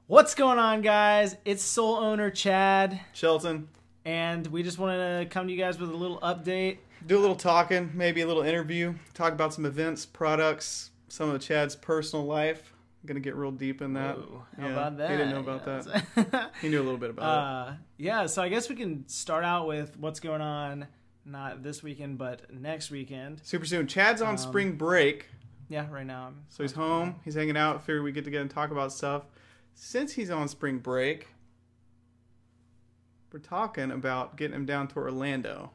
What's going on, guys? It's Soul owner Chad, Shelton. and we just wanted to come to you guys with a little update. Do a little talking, maybe a little interview, talk about some events, products, some of Chad's personal life. I'm going to get real deep in that. Whoa, how about that? He didn't know about that. He knew a little bit about it. Yeah, so I guess we can start out with what's going on, not this weekend, but next weekend. Super soon. Chad's on spring break. Yeah, right now. So he's home. He's hanging out. Figured we get together and talk about stuff. Since he's on spring break, we're talking about getting him down to Orlando.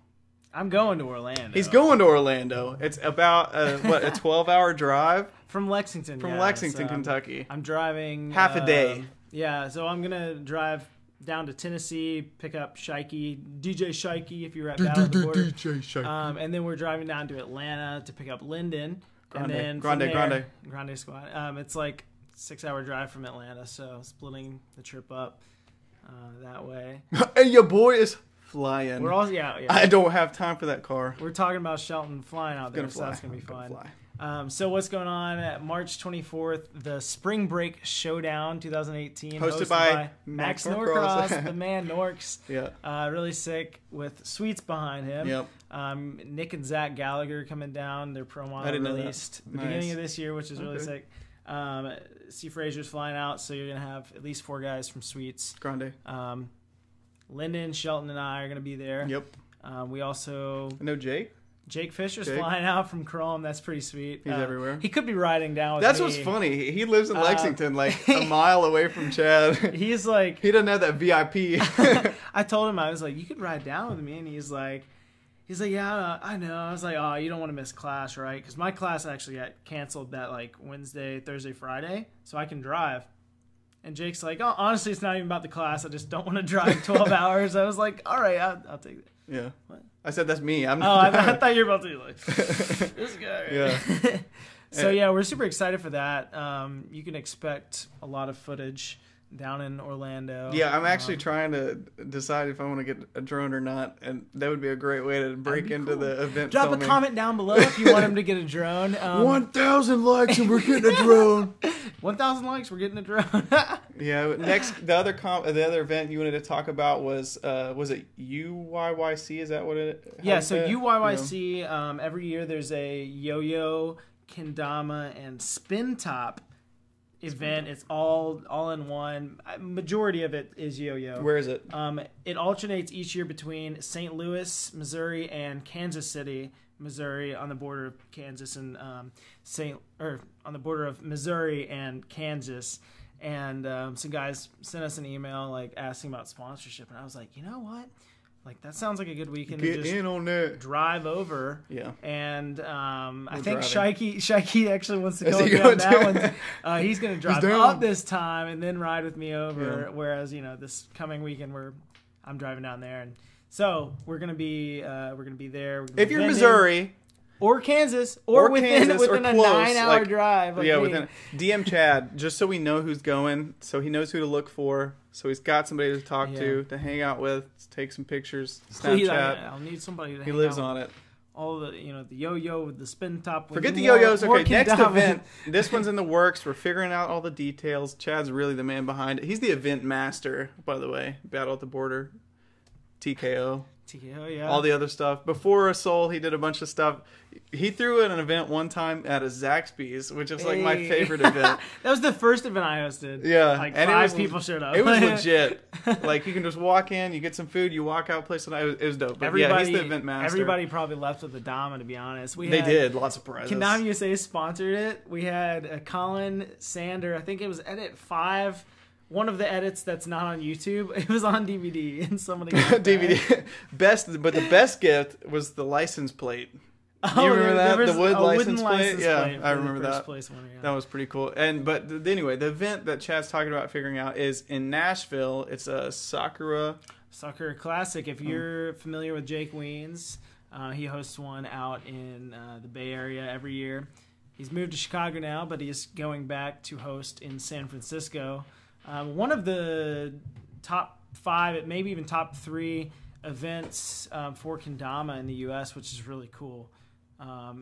I'm going to Orlando. He's going to Orlando. It's about, a 12-hour drive? From Lexington, From Lexington, Kentucky. I'm driving... Half a day. Yeah, so I'm going to drive down to Tennessee, pick up Shikey, DJ Shikey, if you're at Battle of the Border. DJ Shikey. And then we're driving down to Atlanta to pick up Lyndon. Grande, and then Grande Squad. It's like 6-hour drive from Atlanta, so splitting the trip up that way. And your boy is flying. We're all yeah. I don't have time for that car. We're talking about Shelton flying out there, so that's gonna be fun. So what's going on at March 24th? The Spring Break Showdown 2018, hosted by Max Norcross, the man Norks. Yeah. Really sick with Sweets behind him. Yep. Nick and Zach Gallagher coming down. Their pro model released the beginning of this year, which is really sick. C. Frazier's flying out, so you're gonna have at least 4 guys from Sweets. Grande. Lyndon, Shelton, and I are gonna be there. Yep. We also know Jake Fisher's flying out from Chrome. That's pretty sweet. He's everywhere. He could be riding down with That's me. what's funny. He lives in Lexington, like a mile away from Chad. He's like... He doesn't have that VIP. I told him, I was like, you could ride down with me. And he's like, yeah, I know. I was like, oh, you don't want to miss class, right? Because my class actually got canceled that like Wednesday, Thursday, Friday. So I can drive. And Jake's like, oh, honestly, it's not even about the class. I just don't want to drive 12 hours. I was like, all right, I'll take it. Yeah. What? I said that's me. I'm I thought you were about to be like, this guy. Yeah. So, yeah, we're super excited for that. You can expect a lot of footage down in Orlando. Yeah, I'm actually trying to decide if I want to get a drone or not, and that would be a great way to break into the event. Drop filming. a comment down below if you want him to get a drone. 1,000 likes and we're getting a drone. 1,000 likes, we're getting a drone. Yeah. Next, the other event you wanted to talk about was it UYYC? Is that what it? Yeah. So UYYC. Every year there's a yo-yo, kendama, and spin top event. It's all in one. Majority of it is yo-yo. Where is it? It alternates each year between St. Louis, Missouri, and Kansas City, Missouri, on the border of Kansas and on the border of Missouri and Kansas. And some guys sent us an email like asking about sponsorship, and I was like, you know what? Like, that sounds like a good weekend to just in on that. Drive over. Yeah. And I think Shikey actually wants to go down that one. He's going to drive up this time and then ride with me over. Yeah. Whereas, this coming weekend I'm driving down there, and so we're going to be there. If you're Missouri or Kansas or within a 9-hour drive. Like DM Chad just so we know who's going, so he knows who to look for. So he's got somebody to talk to hang out with, take some pictures, Snapchat. I'll need somebody to He lives on it. All the, the yo-yo with the spin top. Forget the yo-yos. Okay, next event. This one's in the works. We're figuring out all the details. Chad's really the man behind it. He's the event master, by the way. Battle at the Border, TKO. TKO, yeah. All the other stuff. Before Soul, he did a bunch of stuff. He threw in an event one time at a Zaxby's, which is like my favorite event. That was the first event I hosted. Yeah. Like and 5 people showed up. It was legit. Like, you can just walk in, you get some food, you walk out, play some night. It was dope. But he's the event master. Everybody probably left with the Dama, to be honest. They did. Lots of prizes. Kendama USA sponsored it. We had Colin Sander. I think it was edit 5. One of the edits that's not on YouTube, it was on DVD, and somebody got DVD. But the best gift was the license plate. Oh, you remember that? The wood license plate? Yeah, I remember that. That was pretty cool. Anyway, the event that Chad's talking about figuring out is in Nashville. It's a Sakura Classic. If you're familiar with Jake Weens, he hosts one out in the Bay Area every year. He's moved to Chicago now, but he's going back to host in San Francisco. One of the top 5, maybe even top 3 events for Kendama in the U.S., which is really cool.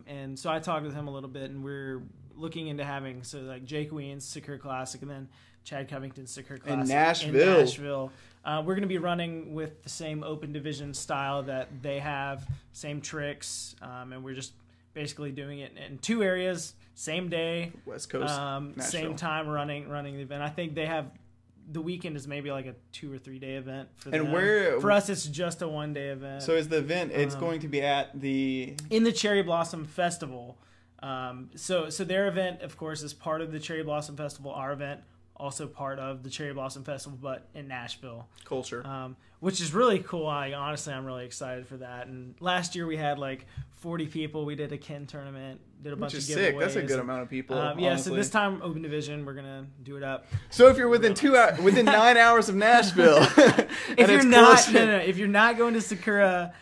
And so I talked with him a little bit, and we're looking into having Jake Weens, Sakura Classic, and then Chad Covington's Sakura In Classic Nashville. In Nashville. We're going to be running with the same open division style that they have, same tricks, and we're just basically doing it in 2 areas, same day, West Coast, same time running the event. I think they have the weekend is maybe like a 2 or 3 day event for them. And for us, it's just a 1 day event. So is the event? It's going to be at the in the Cherry Blossom Festival. So their event, of course, is part of the Cherry Blossom Festival. Our event, also part of the Cherry Blossom Festival, but in Nashville. culture. Which is really cool. I'm really excited for that. And last year we had like 40 people. We did a Ken tournament, did a bunch of giveaways. Sick. That's a good amount of people. Yeah, so this time open division, we're gonna do it up. So if you're within 9 hours of Nashville, if you're not going to Sakura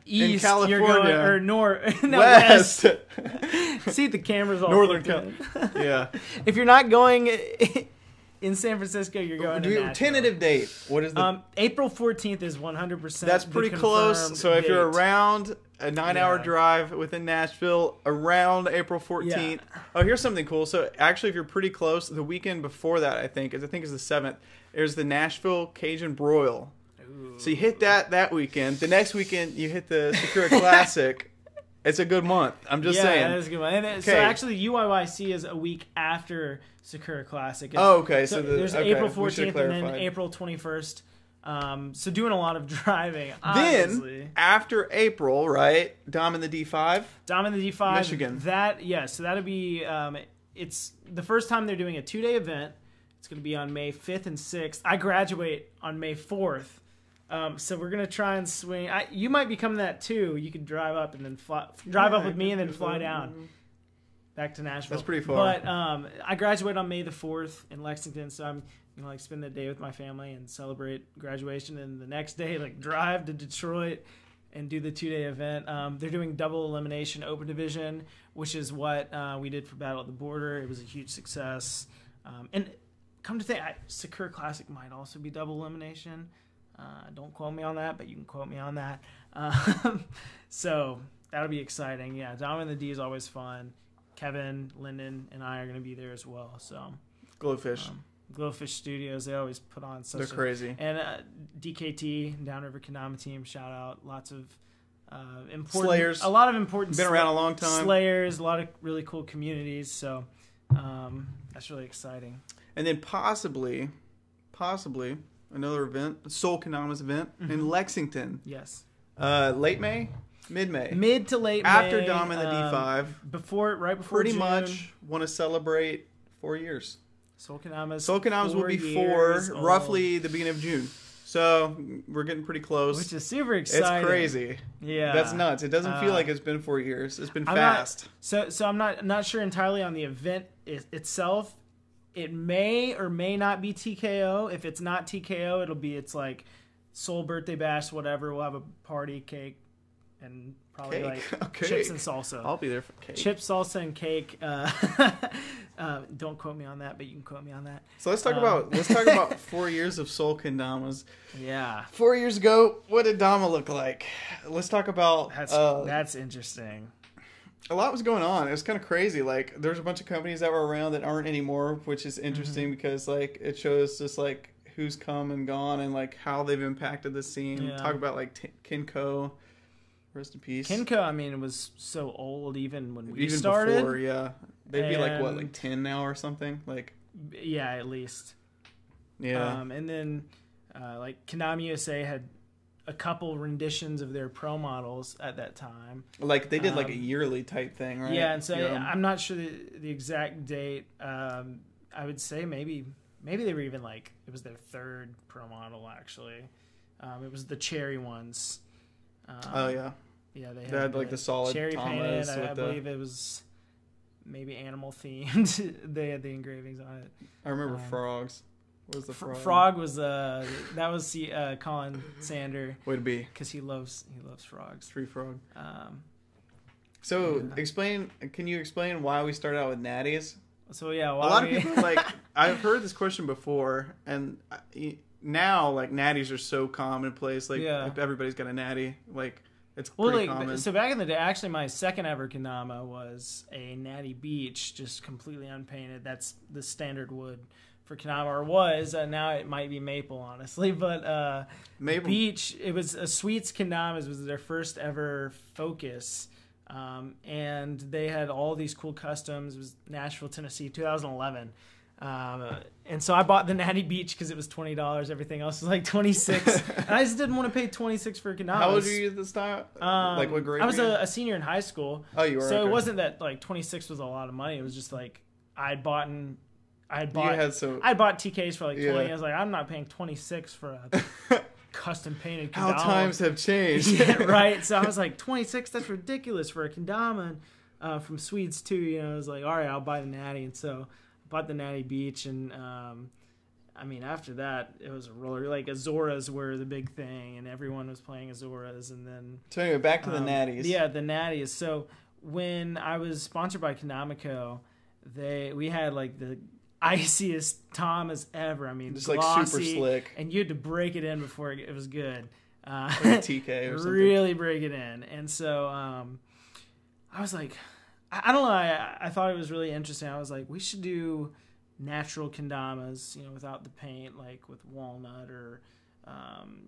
east, in California, you're going or north, west. See, the camera's all Northern California. Yeah. If you're not going in San Francisco, you're going to Nashville. Tentative date. What is the April 14th is 100%. That's pretty close. So if you're around a 9-hour drive within Nashville around April 14th. Yeah. Oh, here's something cool. So actually, if you're pretty close, the weekend before that, I think is the 7th. There's the Nashville Cajun Broil. Ooh. So you hit that weekend. The next weekend, you hit the Sakura Classic. It's a good month. I'm just saying. Yeah, that is a good month. And so actually, UYYC is a week after Sakura Classic. Okay. So there's April 14th and then April 21st. So doing a lot of driving. Obviously. Then after April, right? Dom in the D5. Dom in the D5. Michigan. So that'll be. It's the first time they're doing a 2-day event. It's going to be on May 5th and 6th. I graduate on May 4th. So we're gonna try and swing. You might be coming that too. You could drive up and then drive up with me and then fly down back to Nashville. That's pretty far. But I graduate on May the 4th in Lexington, so I'm gonna spend the day with my family and celebrate graduation. And the next day, drive to Detroit and do the 2-day event. They're doing double elimination open division, which is what we did for Battle at the Border. It was a huge success. And come to think, Sakura Classic might also be double elimination. Don't quote me on that, but you can quote me on that. So that'll be exciting. Yeah, Dom and the D is always fun. Kevin, Lyndon, and I are going to be there as well. So Glowfish. Glowfish Studios, they always put on such. They're crazy. And DKT, Downriver Kendama team, shout out. Lots of important Slayers. A lot of important. Been around a long time. Slayers, a lot of really cool communities. So that's really exciting. And then possibly another event, Sol Kendamas event in Lexington. Yes. Late May, mid-May, mid to late after May, Dom and the D5. Right before pretty June. Much want to celebrate 4 years. Sol Kendamas. Sol Kendamas will be 4, roughly the beginning of June. So we're getting pretty close. Which is super exciting. It's crazy. Yeah. That's nuts. It doesn't feel like it's been 4 years. It's been fast. So I'm not sure entirely on the event itself. It may or may not be TKO. If it's not TKO, it's like Soul Birthday Bash, whatever. We'll have a party, cake, and probably chips and salsa. I'll be there for cake. Chips, salsa, and cake. Don't quote me on that, but you can quote me on that. So let's talk about 4 years of Sol Kendamas. Yeah. 4 years ago, what did Dama look like? Let's talk about. That's interesting. A lot was going on. It was kind of crazy. There's a bunch of companies that were around that aren't anymore, which is interesting because it shows just who's come and gone and how they've impacted the scene. Yeah. Talk about Kinko, rest in peace. Kinko, it was so old even when we even started. Before, yeah, they'd be 10 now or something. Yeah, at least. Yeah. And then Kendama USA had a couple renditions of their pro models at that time. They did a yearly type thing, right? Yeah, and so I'm not sure the exact date. I would say maybe they were even it was their 3rd pro model actually. It was the cherry ones. Oh yeah. Yeah, they had the solid cherry painted. I believe it was maybe animal themed. They had the engravings on it. I remember frogs. What was the frog? Frog was that was Colin Sander. Way to be, because he loves frogs. Tree frog. Can you explain why we started out with natties? So yeah, a lot of people I've heard this question before, and now natties are so commonplace. Everybody's got a natty. It's pretty common. So back in the day, actually, my second ever Kendama was a natty beach, just completely unpainted. That's the standard wood for Kendama, or was. Now it might be Maple, honestly. But Maple Beach, it was Sweets Kendamas was their first ever focus. And they had all these cool customs. It was Nashville, Tennessee, 2011. And so I bought the Natty Beach because it was $20. Everything else was like $26. And I just didn't want to pay $26 for Kendamas. How old were you at this time? Like what grade? I was a senior in high school. Oh, you were. So okay. It wasn't that like $26 was a lot of money. It was just like I had bought TKs for like 20. I was like, I'm not paying $26 for a custom painted kendama. How times have changed. Yeah, right. So I was like, $26, that's ridiculous for a kendama. And from Swedes too, you know, I was like, all right, I'll buy the Natty. And so I bought the Natty Beach, and I mean, after that, it was a roller. Like Azoras were the big thing, and everyone was playing Azoras. And then so anyway, back to the Natties. Yeah, the Natties. So when I was sponsored by Kendamico, we had like the iciest Thomas ever. I mean, just glossy, like super slick, and you had to break it in before it was good. Like a TK or something. Really break it in. And so I was like, I don't know. I thought it was really interesting. I was like, we should do natural kendamas, you know, without the paint, like with walnut or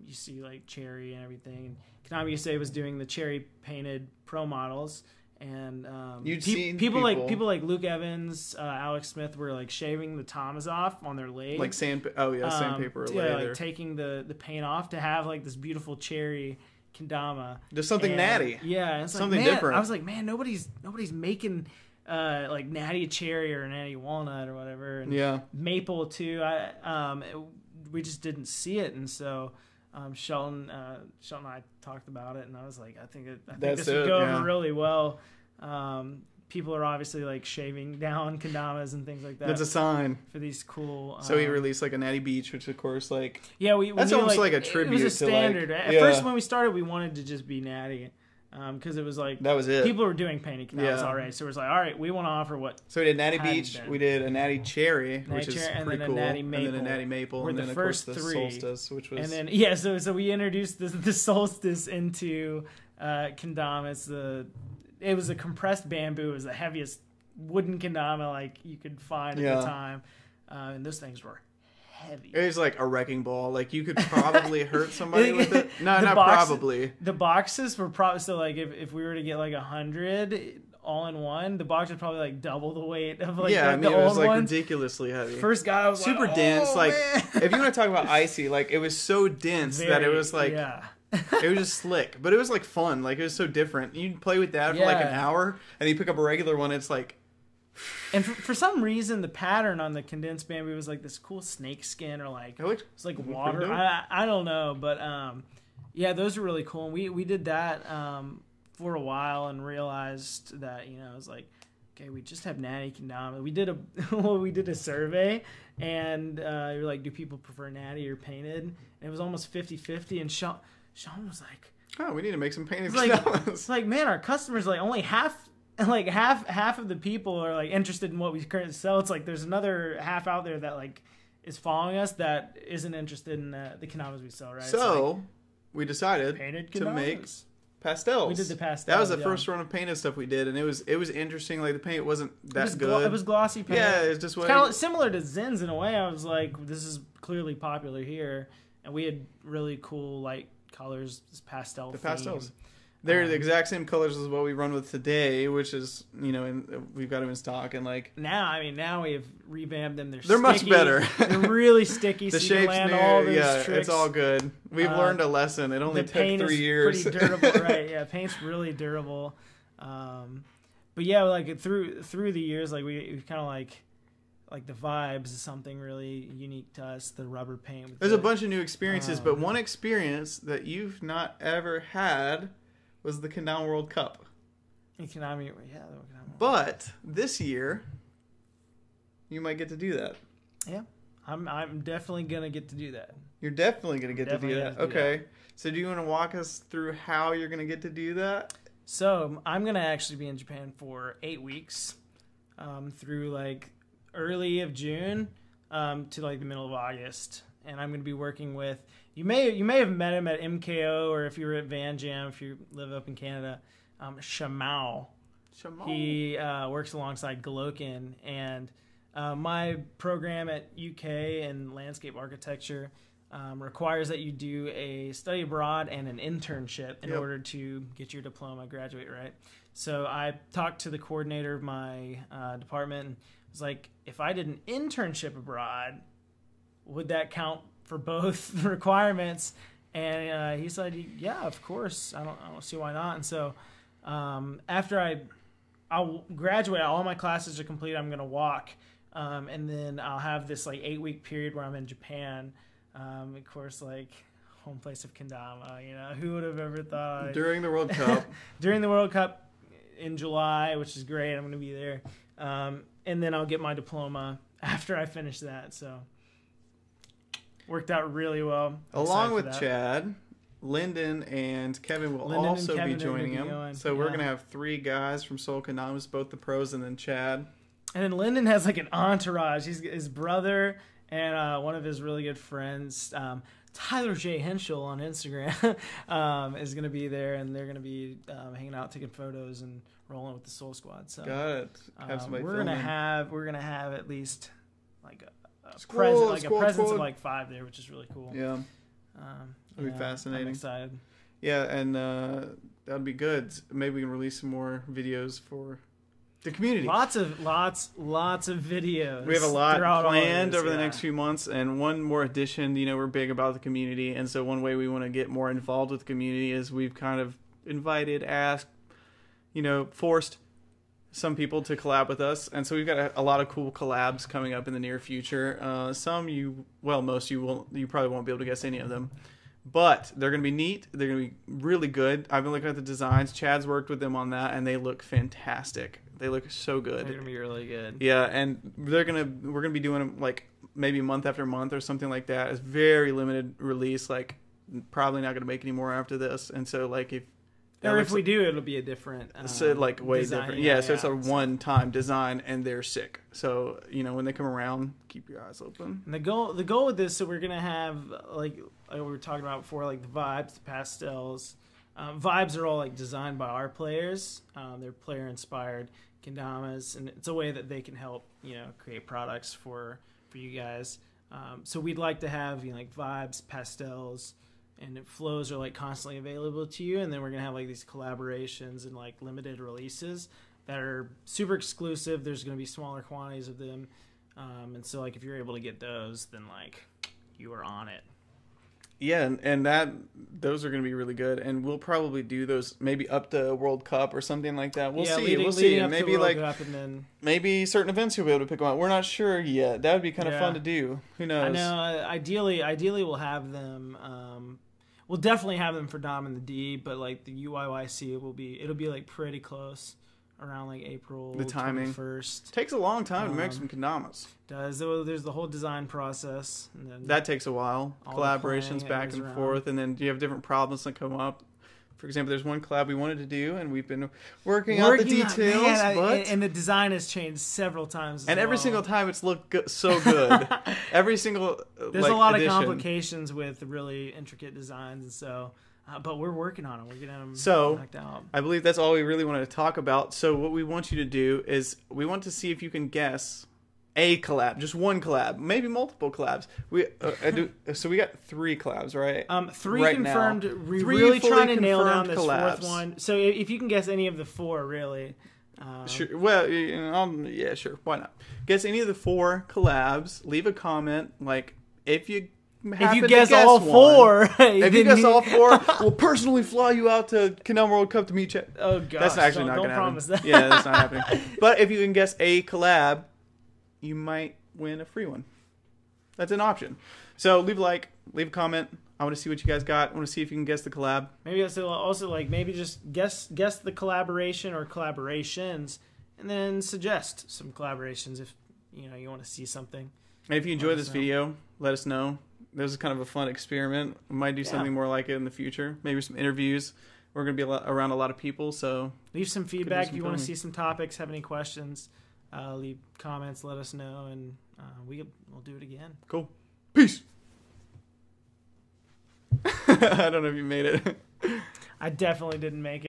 you see like cherry and everything. And Kendama USA was doing the cherry painted pro models. And people like Luke Evans, Alex Smith were like shaving the toms off on their leg, like sandpaper. Yeah, like taking the paint off to have like this beautiful cherry kendama. Just something natty. Yeah, and it's something like, man, different. I was like, man, nobody's making like natty cherry or natty walnut or whatever. And yeah, maple too. We just didn't see it, and so. Shelton and I talked about it, and I was like, I think this would go over really well. People are obviously like shaving down kendamas and things like that. That's a sign for these cool. So he released like a Natty Beach, which of course like that's almost like a tribute. It was a standard. To At first, when we started, we wanted to just be Natty. Because it was like that was it. People were doing painted kendamas already, so it was like, all right, we want to offer what. So we did Natty Beach, we did a Natty Cherry, which is and pretty then cool, a Natty Maple, and then a Natty Maple, and then of course the Solstice, which was. And then so we introduced the Solstice into kendamas. It was a compressed bamboo. It was the heaviest wooden kendama like you could find at the time, and those things were. Heavy. It was like a wrecking ball. Like you could probably hurt somebody with it. No, not probably. The boxes were probably so like if we were to get like 100 all in one, the box would probably like double the weight of like the it was old like ones. ridiculously heavy. First guy was super like, dense. Like man. If you want to talk about icy, like it was so dense that it was like it was just slick, but it was like fun. Like it was so different. You'd play with that for like an hour, and you pick up a regular one. It's like. And for some reason, the pattern on the condensed bamboo was like this cool snake skin or like it's like water. I don't know, but those were really cool. And we did that for a while and realized that it was like, okay, we just have natty kendama. We did a survey, and we were like, do people prefer natty or painted? And it was almost 50-50. And Sean was like, oh, we need to make some painted kendamas. It's like, man, our customers like only half of the people are like interested in what we currently sell. It's like there's another half out there that like is following us that isn't interested in the kendamas we sell, right? So we decided to make pastels. We did the pastels. That was the first run of painted stuff we did, and it was interesting. Like the paint wasn't that good. It was glossy paint. Yeah, it's just kind of similar to Zin's in a way. I was like, this is clearly popular here, and we had really cool light colors, this pastel. The pastels. They're the exact same colors as what we run with today, which is, we've got them in stock. And like now we have revamped them. They're sticky. Much better. They're really sticky. The so shapes, you can land all those tricks. It's all good. We've learned a lesson. It only took 3 years. Pretty durable, right? Yeah, paint's really durable. But yeah, like through the years, like we kind of like the vibes is something really unique to us. The rubber paint. There's a bunch of new experiences, but one experience that you've not ever had was the Kendama World Cup. But this year, you might get to do that. Yeah, I'm definitely gonna get to do that. You're definitely gonna get to do that. Okay. So do you want to walk us through how you're gonna get to do that? So I'm gonna actually be in Japan for 8 weeks, through like early of June, to like the middle of August, and I'm gonna be working with. You may have met him at MKO, or if you were at Van Jam, if you live up in Canada, Shamao. He works alongside Galokin, and My program at UK in landscape architecture requires that you do a study abroad and an internship in order to get your diploma, graduate, right? So I talked to the coordinator of my department and was like, if I did an internship abroad, would that count for both requirements? And he said, yeah, of course. I don't see why not. And so after I'll graduate, all my classes are complete, I'm going to walk. And then I'll have this like 8-week period where I'm in Japan. Of course, like home place of Kendama, you know, who would have ever thought? During the World Cup. During the World Cup in July, which is great. I'm going to be there. And then I'll get my diploma after I finish that. So worked out really well. Along with Chad, Lyndon and Kevin will also be joining him. So we're going to have 3 guys from Sol Kendamas, both the pros, and then Chad. And then Lyndon has like an entourage. He's his brother and one of his really good friends, Tyler J. Henschel on Instagram, is going to be there, and they're going to be hanging out, taking photos, and rolling with the Soul Squad. So got it. Have somebody we're gonna have at least like a squad, presence of like 5 there, which is really cool. Yeah, it'll be fascinating. I'm excited. Yeah, and that'd be good. Maybe we can release some more videos for the community. Lots of videos. We have a lot planned over the next few months, and one more addition. You know, we're big about the community, and so one way we want to get more involved with the community is we've kind of invited, asked, you know, forced some people to collab with us, and so we've got a lot of cool collabs coming up in the near future. Most you probably won't be able to guess any of them, but they're going to be neat. They're going to be really good. I've been looking at the designs. Chad's worked with them on that, and they look fantastic. They look so good. They're gonna be really good. Yeah, and we're gonna be doing them like maybe month after month or something like that. It's very limited release. Like probably not gonna make any more after this. And so like if we do, it'll be a different. So like way design, different. Yeah. So it's a one-time design, and they're sick. So you know when they come around, keep your eyes open. And the goal with this, so we're gonna have like we were talking about before, like the vibes, the pastels. Vibes are all like designed by our players. They're player inspired kendamas, and it's a way that they can help, you know, create products for you guys. So we'd like to have, you know, like vibes, pastels, and flows are like constantly available to you. And then we're gonna have like these collaborations and like limited releases that are super exclusive. There's gonna be smaller quantities of them, and so like if you're able to get those, then like you are on it. Yeah, and those are going to be really good, and we'll probably do those maybe up to World Cup or something like that. We'll see. We'll see. And maybe like maybe certain events you'll be able to pick them out. We're not sure yet. That would be kind of fun to do. Who knows? I know. Ideally, we'll have them. We'll definitely have them for Dom and the D, but like the UIYC, it'll be like pretty close. Around like April the timing 21st. Takes a long time to make some kendamas. Does. There's the whole design process. And then that takes a while. Collaborations back and forth, and then you have different problems that come up. For example, there's one collab we wanted to do, and we've been working out the details. And the design has changed several times. And every single time it's looked so good. Every single there's a lot of complications with really intricate designs, and so. But we're working on them. We're getting them knocked out. I believe that's all we really wanted to talk about. So what we want you to do is we want to see if you can guess a collab, just one collab, maybe multiple collabs. So we got 3 collabs, right? 3 right confirmed. Now. We're really trying to nail down this collabs. 4th one. So if you can guess any of the 4, really. Sure. Well, yeah, sure. Why not? Guess any of the 4 collabs. Leave a comment. Like if you guess all 4, if you guess all 4, we'll personally fly you out to Kendama World Cup to meet Chad. Oh gosh, that's actually not going to happen. Promise that. Yeah, that's not happening. But if you can guess a collab, you might win a free one. That's an option. So leave a like, leave a comment. I want to see what you guys got. I want to see if you can guess the collab. Maybe also like maybe just guess the collaboration or collaborations, and then suggest some collaborations if you want to see something. And if you enjoyed this video, let us know. This is kind of a fun experiment. We might do something more like it in the future. Maybe some interviews. We're going to be around a lot of people, so leave some feedback if you want to see some topics, have any questions. Leave comments, let us know, and we'll do it again. Cool. Peace. I don't know if you made it. I definitely didn't make it.